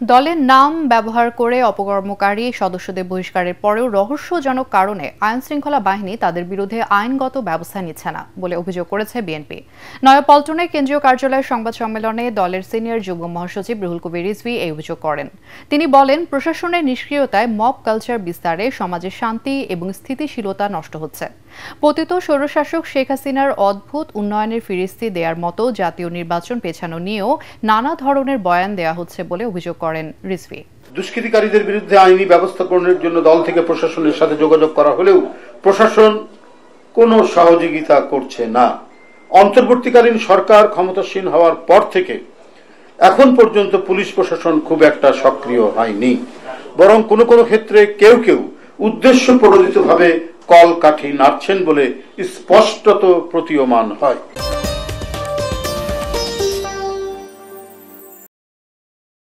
দলের নাম ব্যবহার করে অপকর্মকারী সদস্যদের বহিষ্কারের পরেও রহস্যজনক কারণে আইনশৃঙ্খলা বাহিনী তাদের বিরুদ্ধে আইনগত ব্যবস্থা নিচ্ছে না বলে অভিযোগ করেছে বিএনপি। নয়াপল্টনের কেন্দ্রীয় কার্যালয়ের সংবাদ সম্মেলনে দলের সিনিয়র যুগ্ম মহাসচিব রুহুল কবির রিজভী এই অভিযোগ করেন। তিনি বলেন, প্রশাসনের নিষ্ক্রিয়তায় মব কালচার বিস্তারে সমাজের শান্তি এবং স্থিতিশীলতা নষ্ট হচ্ছে। পতিত স্বৈরশাসক শেখ হাসিনার অদ্ভুত উন্নয়নের ফিরিস্তি দেওয়ার মতো জাতীয় নির্বাচন পেছানো নিয়েও নানা ধরনের বয়ান দেওয়া হচ্ছে বলে অভিযোগ করেন রিজভী। দুষ্কৃতিকারীদের বিরুদ্ধে আইনি ব্যবস্থা গ্রহণের জন্য দল থেকে প্রশাসনের সাথে যোগাযোগ করা হলেও প্রশাসন কোনো সহযোগিতা করছে না। অন্তর্বর্তীকালীন সরকার ক্ষমতাসীন হওয়ার পর থেকে এখন পর্যন্ত পুলিশ প্রশাসন খুব একটা সক্রিয় হয়নি, বরং কোনো কোনো ক্ষেত্রে কেউ কেউ উদ্দেশ্য প্রণোদিতভাবে কলকাঠি নাড়ছেন বলে স্পষ্টত প্রতীয়মান হয়।